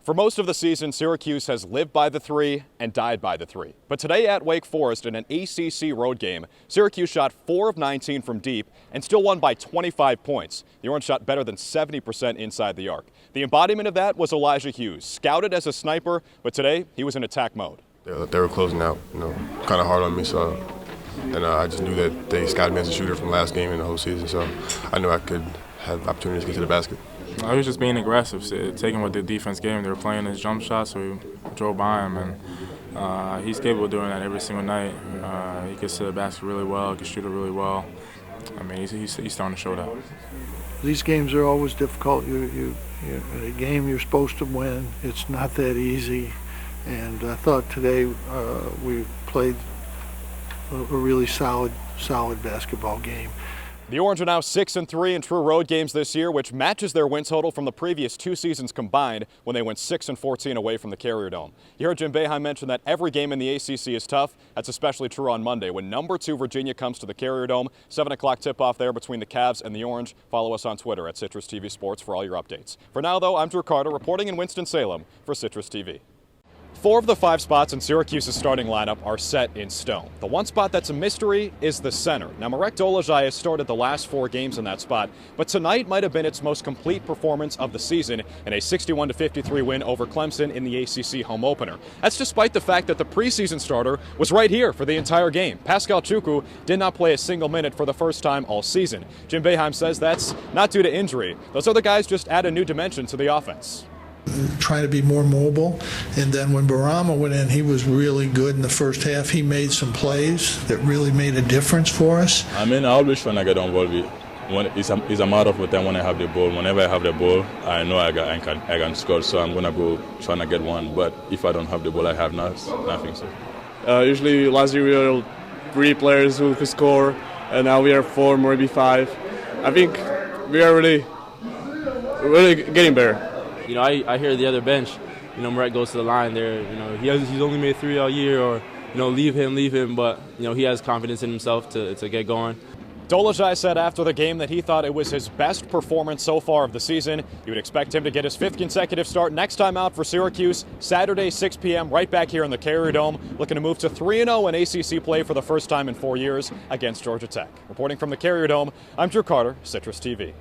For most of the season, Syracuse has lived by the three and died by the three. But today at Wake Forest in an ACC road game, Syracuse shot 4 of 19 from deep and still won by 25 points. The Orange shot better than 70% inside the arc. The embodiment of that was Elijah Hughes, scouted as a sniper, but today he was in attack mode. They were closing out, kind of hard on me, and I just knew that they scouted me as a shooter from last game and the whole season, so I knew I could have opportunities to get to the basket. I was just being aggressive, taking what the defense gave him. They were playing his jump shot, so we drove by him, and he's capable of doing that every single night. He gets to the basket really well, he can shoot it really well. I mean, he's starting to show that. These games are always difficult. In a game you're supposed to win. It's not that easy, and I thought today we played a really solid basketball game. The Orange are now 6-3 in true road games this year, which matches their win total from the previous 2 seasons combined when they went 6-14 away from the Carrier Dome. You heard Jim Boeheim mention that every game in the ACC is tough. That's especially true on Monday when number 2 Virginia comes to the Carrier Dome. 7 o'clock tip-off there between the Cavs and the Orange. Follow us on Twitter at Citrus TV Sports for all your updates. For now, though, I'm Drew Carter reporting in Winston-Salem for Citrus TV. 4 of the 5 spots in Syracuse's starting lineup are set in stone. The one spot that's a mystery is the center. Now, Marek Dolezaj has started the last 4 games in that spot, but tonight might have been its most complete performance of the season in a 61-53 win over Clemson in the ACC home opener. That's despite the fact that the preseason starter was right here for the entire game. Pascal Chukwu did not play a single minute for the first time all season. Jim Boeheim says that's not due to injury. Those other guys just add a new dimension to the offense. Trying to be more mobile, and then when Barama went in, he was really good in the first half. He made some plays that really made a difference for us. I mean, I always try to get involved. It's a matter of time when I have the ball. Whenever I have the ball, I know I can score, so I'm going to go trying to get one. But if I don't have the ball, I have nothing. So. Usually last year we were 3 players who could score, and now we are 4, maybe 5. I think we are really getting better. You know, I hear the other bench, Marek goes to the line there, he's only made 3 all year, or, leave him, but, he has confidence in himself to get going. Dolezaj said after the game that he thought it was his best performance so far of the season. You would expect him to get his 5th consecutive start next time out for Syracuse, Saturday, 6 p.m., right back here in the Carrier Dome, looking to move to 3-0 in ACC play for the first time in 4 years against Georgia Tech. Reporting from the Carrier Dome, I'm Drew Carter, Citrus TV.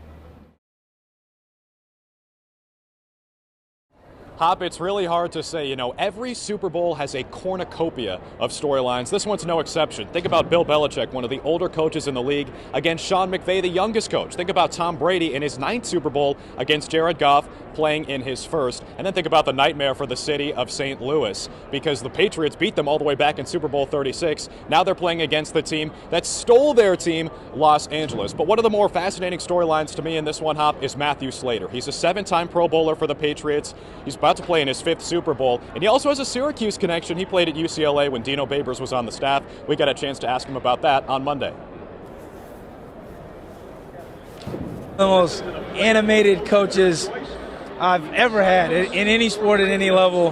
Hop, it's really hard to say. Every Super Bowl has a cornucopia of storylines. This one's no exception. Think about Bill Belichick, one of the older coaches in the league, against Sean McVay, the youngest coach. Think about Tom Brady in his 9th Super Bowl against Jared Goff, playing in his 1st. And then think about the nightmare for the city of St. Louis, because the Patriots beat them all the way back in Super Bowl 36. Now they're playing against the team that stole their team, Los Angeles. But one of the more fascinating storylines to me in this one, Hop, is Matthew Slater. He's a 7-time Pro Bowler for the Patriots. He's about to play in his 5th Super Bowl, and he also has a Syracuse connection. He played at UCLA when Dino Babers was on the staff. We got a chance to ask him about that on Monday. The most animated coaches I've ever had in any sport at any level,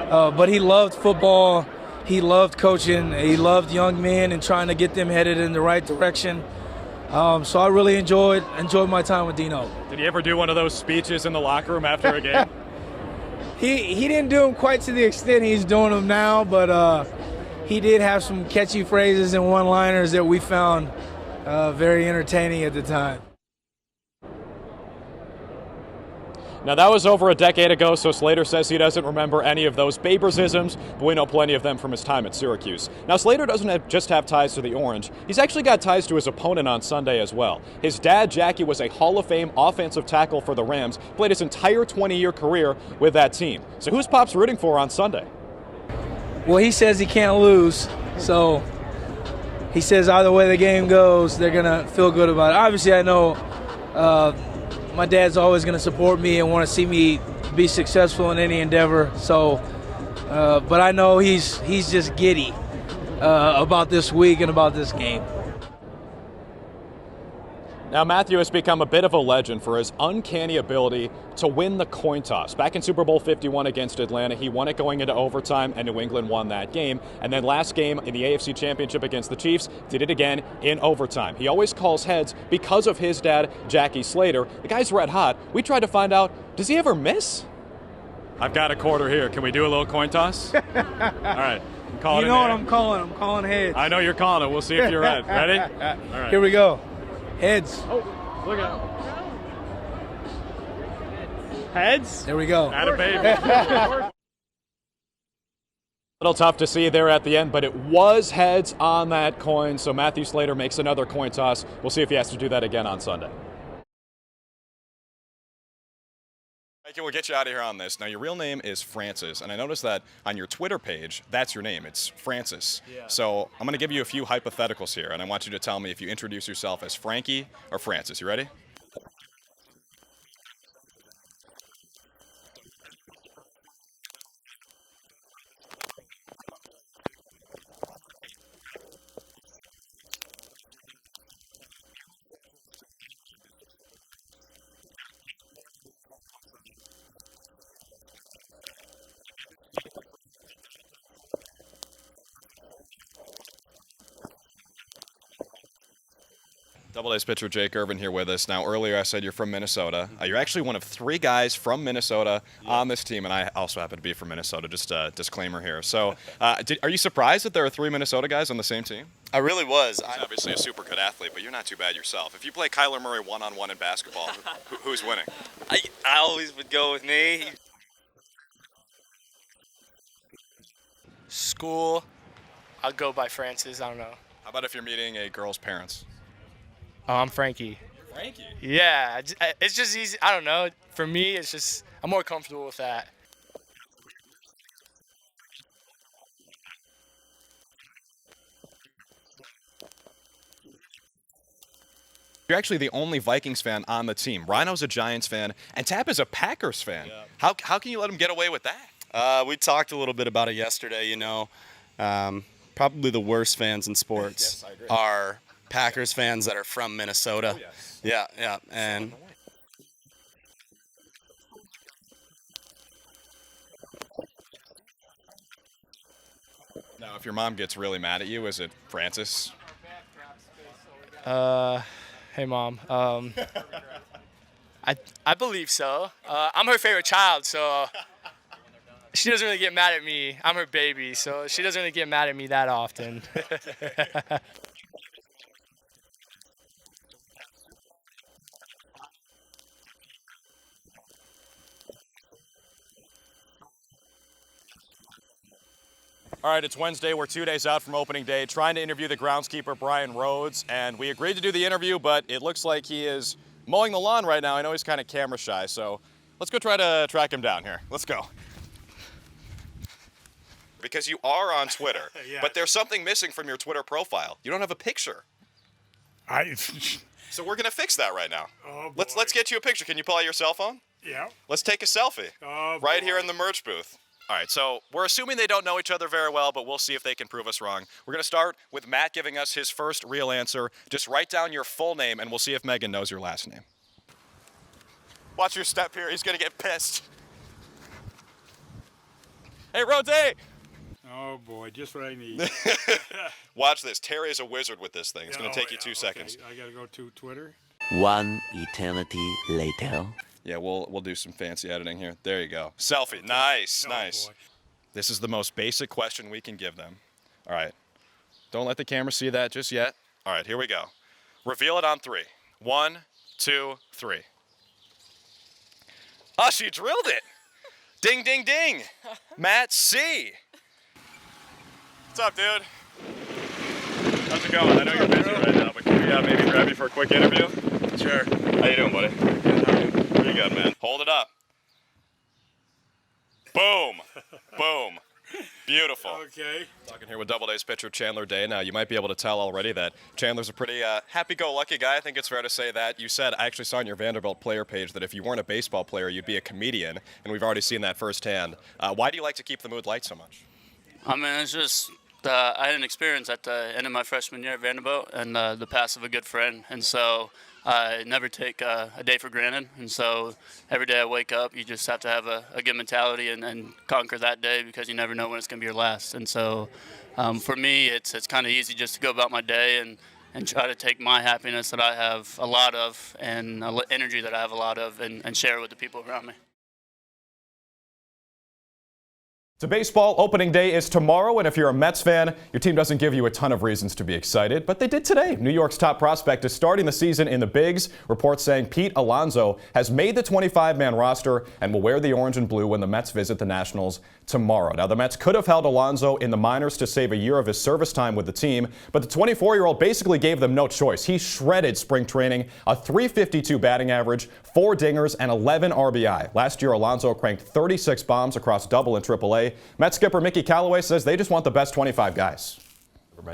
but he loved football, he loved coaching, he loved young men and trying to get them headed in the right direction. So I really enjoyed my time with Dino. Did he ever do one of those speeches in the locker room after a game? He didn't do them quite to the extent he's doing them now, but he did have some catchy phrases and one-liners that we found very entertaining at the time. Now, that was over a decade ago, so Slater says he doesn't remember any of those Babers-isms, but we know plenty of them from his time at Syracuse. Now, Slater doesn't just have ties to the Orange. He's actually got ties to his opponent on Sunday as well. His dad, Jackie, was a Hall of Fame offensive tackle for the Rams, played his entire 20-year career with that team. So who's Pops rooting for on Sunday? Well, he says he can't lose, so he says either way the game goes, they're going to feel good about it. Obviously, I know my dad's always going to support me and want to see me be successful in any endeavor. So, but I know he's just giddy about this week and about this game. Now, Matthew has become a bit of a legend for his uncanny ability to win the coin toss. Back in Super Bowl 51 against Atlanta, he won it going into overtime, and New England won that game. And then last game in the AFC Championship against the Chiefs, did it again in overtime. He always calls heads because of his dad, Jackie Slater. The guy's red hot. We tried to find out, does he ever miss? I've got a quarter here. Can we do a little coin toss? All right. Call You it know what in I'm calling? I'm calling heads. I know you're calling it. We'll see if you're right. Ready? All right. Here we go. Heads. Oh, look out. Heads? There we go. Atta baby. A little tough to see there at the end, but it was heads on that coin, so Matthew Slater makes another coin toss. We'll see if he has to do that again on Sunday. Okay, we'll get you out of here on this. Now, your real name is Francis, and I noticed that on your Twitter page, that's your name. It's Francis. Yeah. So I'm going to give you a few hypotheticals here, and I want you to tell me if you introduce yourself as Frankie or Francis. You ready? Double A's pitcher Jake Irvin here with us. Now, earlier I said you're from Minnesota. You're actually one of 3 guys from Minnesota on this team, and I also happen to be from Minnesota, just a disclaimer here. So are you surprised that there are 3 Minnesota guys on the same team? I really was. He's obviously a super good athlete, but you're not too bad yourself. If you play Kyler Murray one-on-one in basketball, who's winning? I always would go with me. School, I'll go by Francis. I don't know. How about if you're meeting a girl's parents? Oh, I'm Frankie. Frankie? Yeah, it's just easy. I don't know. For me, it's just, I'm more comfortable with that. You're actually the only Vikings fan on the team. Rhino's a Giants fan, and Tap is a Packers fan. Yeah. How can you let him get away with that? We talked a little bit about it yesterday, you know. Probably the worst fans in sports are Packers fans that are from Minnesota. Oh, yes. Yeah. And now, if your mom gets really mad at you, is it Francis? Hey, Mom. I believe so. I'm her favorite child, so she doesn't really get mad at me. I'm her baby, so she doesn't really get mad at me that often. All right, it's Wednesday. We're 2 days out from opening day, trying to interview the groundskeeper, Brian Rhodes, and we agreed to do the interview, but it looks like he is mowing the lawn right now. I know he's kind of camera shy, so let's go try to track him down here. Let's go. Because you are on Twitter, yes. But there's something missing from your Twitter profile. You don't have a picture. So we're going to fix that right now. Oh, let's get you a picture. Can you pull out your cell phone? Yeah. Let's take a selfie. Oh, right here in the merch booth. All right, so we're assuming they don't know each other very well, but we'll see if they can prove us wrong. We're going to start with Matt giving us his first real answer. Just write down your full name, and we'll see if Megan knows your last name. Watch your step here. He's going to get pissed. Hey, Rhodes! Oh, boy, just what I need. Watch this. Terry is a wizard with this thing. It's going to take you 2 seconds. I got to go to Twitter. One eternity later. Yeah, we'll do some fancy editing here. There you go. Selfie. Okay. Nice. Boy. This is the most basic question we can give them. All right. Don't let the camera see that just yet. All right, here we go. Reveal it on 3. 1, 2, 3. Oh, she drilled it. Ding, ding, ding. Matt C. What's up, dude? How's it going? I know you're busy right now, but can we maybe grab you for a quick interview? Sure. How you doing, buddy? Pretty good, man. Hold it up. Boom. Boom. Beautiful. Okay. Talking here with Double A's pitcher Chandler Day. Now, you might be able to tell already that Chandler's a pretty happy-go-lucky guy. I think it's fair to say that. You said, I actually saw on your Vanderbilt player page that if you weren't a baseball player, you'd be a comedian, and we've already seen that firsthand. Why do you like to keep the mood light so much? I mean, it's just I had an experience at the end of my freshman year at Vanderbilt and the pass of a good friend. And so I never take a day for granted. And so every day I wake up, you just have to have a good mentality and conquer that day because you never know when it's going to be your last. And so for me, it's kind of easy just to go about my day and try to take my happiness that I have a lot of and energy that I have a lot of and share it with the people around me. To baseball, opening day is tomorrow, and if you're a Mets fan, your team doesn't give you a ton of reasons to be excited, but they did today. New York's top prospect is starting the season in the bigs. Reports saying Pete Alonso has made the 25-man roster and will wear the orange and blue when the Mets visit the Nationals tomorrow. Now, the Mets could have held Alonso in the minors to save a year of his service time with the team, but the 24-year-old basically gave them no choice. He shredded spring training, a .352 batting average, 4 dingers, and 11 RBI. Last year, Alonso cranked 36 bombs across Double and Triple-A. Mets skipper Mickey Callaway says they just want the best 25 guys.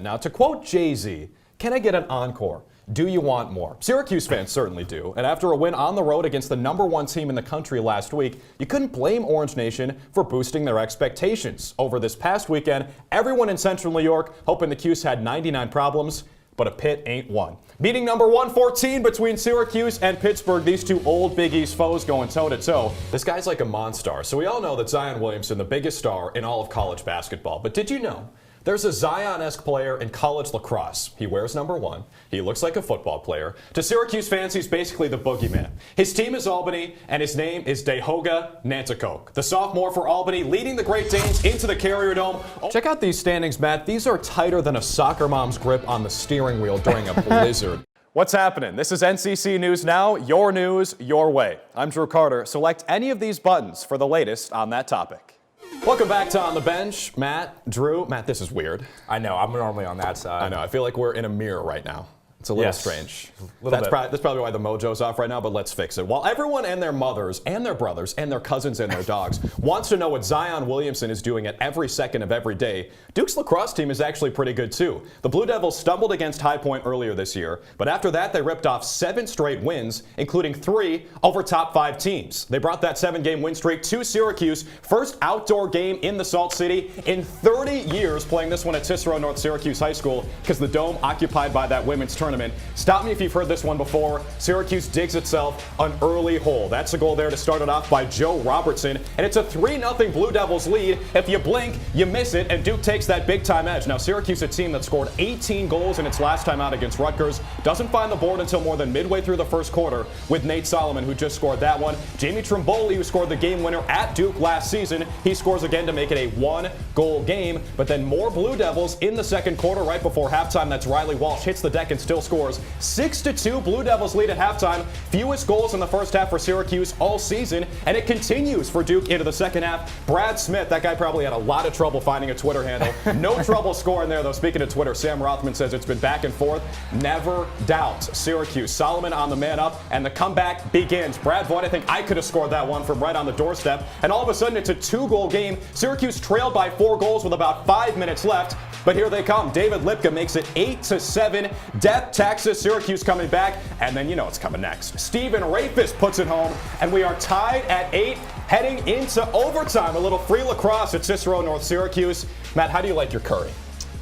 Now, to quote Jay-Z, "Can I get an encore? Do you want more?" Syracuse fans certainly do. And after a win on the road against the #1 team in the country last week, you couldn't blame Orange Nation for boosting their expectations. Over this past weekend, everyone in Central New York hoping the Cuse had 99 problems, but a Pitt ain't one. Meeting number 114 between Syracuse and Pittsburgh, these two old Big East foes going toe-to-toe. This guy's like a monster, so we all know that Zion Williamson, the biggest star in all of college basketball. But did you know there's a Zion-esque player in college lacrosse? He wears number 1. He looks like a football player. To Syracuse fans, he's basically the boogeyman. His team is Albany, and his name is Dehoga Nanticoke. The sophomore for Albany, leading the Great Danes into the Carrier Dome. Check out these standings, Matt. These are tighter than a soccer mom's grip on the steering wheel during a blizzard. What's happening? This is NCC News Now, your news, your way. I'm Drew Carter. Select any of these buttons for the latest on that topic. Welcome back to On the Bench. Matt, Drew. Matt, this is weird. I know. I'm normally on that side. I know. I feel like we're in a mirror right now. It's a little strange. That's probably why the mojo's off right now, but let's fix it. While everyone and their mothers and their brothers and their cousins and their dogs wants to know what Zion Williamson is doing at every second of every day, Duke's lacrosse team is actually pretty good too. The Blue Devils stumbled against High Point earlier this year, but after that they ripped off 7 straight wins, including 3 over top 5 teams. They brought that 7-game win streak to Syracuse, first outdoor game in the Salt City in 30 years, playing this one at Cicero North Syracuse High School because the dome occupied by that women's tournament. Stop me if you've heard this one before. Syracuse digs itself an early hole. That's a goal there to start it off by Joe Robertson, and it's a 3-0 Blue Devils lead. If you blink, you miss it, and Duke takes that big-time edge. Now, Syracuse, a team that scored 18 goals in its last time out against Rutgers, doesn't find the board until more than midway through the first quarter with Nate Solomon, who just scored that one. Jamie Trimboli, who scored the game winner at Duke last season, he scores again to make it a 1-goal game. But then more Blue Devils in the second quarter right before halftime. That's Riley Walsh hits the deck and still scores. 6-2 Blue Devils lead at halftime. Fewest goals in the first half for Syracuse all season, and it continues for Duke into the second half. Brad Smith, that guy probably had a lot of trouble finding a Twitter handle. No trouble scoring there, though. Speaking of Twitter, Sam Rothman says it's been back and forth. Never doubt Syracuse. Solomon on the man up, and the comeback begins. Brad Voigt, I think I could have scored that one from right on the doorstep, and all of a sudden it's a 2-goal game. Syracuse trailed by 4 goals with about 5 minutes left, but here they come. David Lipka makes it 8-7. Death taxes Syracuse coming back, and then you know what's coming next. Steven Rafis puts it home, and we are tied at 8, heading into overtime. A little free lacrosse at Cicero North Syracuse. Matt, how do you like your curry?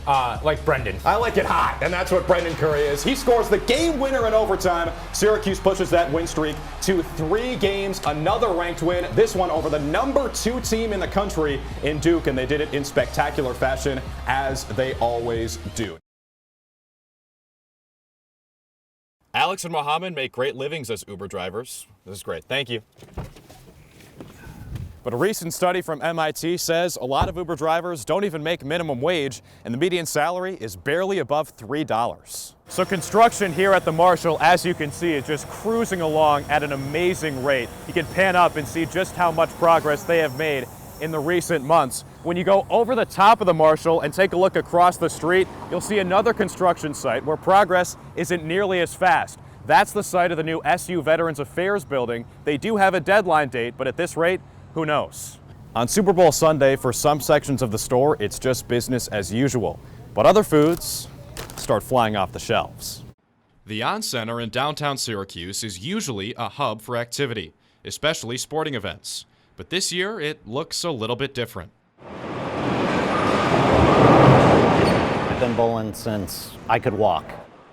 Like Brendan. I like it hot, and that's what Brendan Curry is. He scores the game winner in overtime. Syracuse pushes that win streak to 3 games. Another ranked win, this one over the #2 team in the country in Duke, and they did it in spectacular fashion, as they always do. Alex and Mohammed make great livings as Uber drivers. This is great. Thank you. But a recent study from MIT says a lot of Uber drivers don't even make minimum wage, and the median salary is barely above $3. So construction here at the Marshall, as you can see, is just cruising along at an amazing rate. You can pan up and see just how much progress they have made in the recent months. When you go over the top of the Marshall and take a look across the street, you'll see another construction site where progress isn't nearly as fast. That's the site of the new SU Veterans Affairs building. They do have a deadline date, but at this rate, who knows? On Super Bowl Sunday, for some sections of the store, it's just business as usual. But other foods start flying off the shelves. The On Center in downtown Syracuse is usually a hub for activity, especially sporting events. But this year, it looks a little bit different. I've been bowling since I could walk.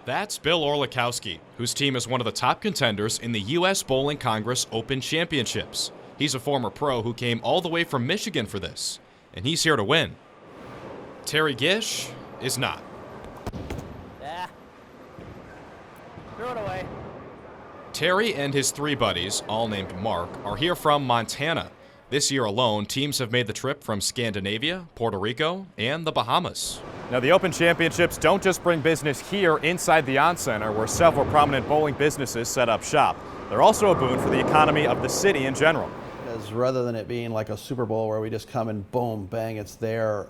That's Bill Orlikowski, whose team is one of the top contenders in the U.S. Bowling Congress Open Championships. He's a former pro who came all the way from Michigan for this, and he's here to win. Terry Gish is not. Throw it away. Terry and his 3 buddies, all named Mark, are here from Montana. This year alone, teams have made the trip from Scandinavia, Puerto Rico, and the Bahamas. Now, the Open Championships don't just bring business here inside the On Center, where several prominent bowling businesses set up shop. They're also a boon for the economy of the city in general. As rather than it being like a Super Bowl where we just come and boom, bang, it's there,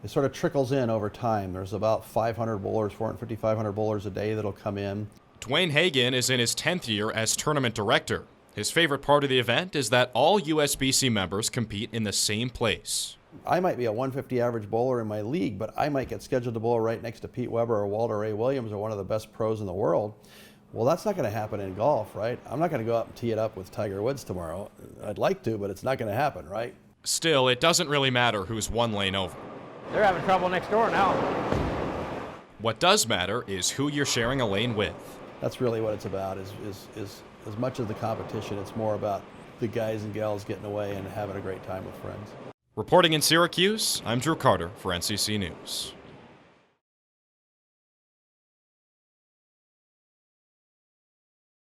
it sort of trickles in over time. There's about 500 bowlers, 450, 500 bowlers a day that'll come in. Dwayne Hagan is in his 10th year as tournament director. His favorite part of the event is that all USBC members compete in the same place. I might be a 150 average bowler in my league, but I might get scheduled to bowl right next to Pete Weber or Walter A. Williams or one of the best pros in the world. Well, that's not going to happen in golf, right? I'm not going to go up and tee it up with Tiger Woods tomorrow. I'd like to, but it's not going to happen, right? Still, it doesn't really matter who's one lane over. They're having trouble next door now. What does matter is who you're sharing a lane with. That's really what it's about, is as much as the competition, it's more about the guys and gals getting away and having a great time with friends. Reporting in Syracuse, I'm Drew Carter for NCC News.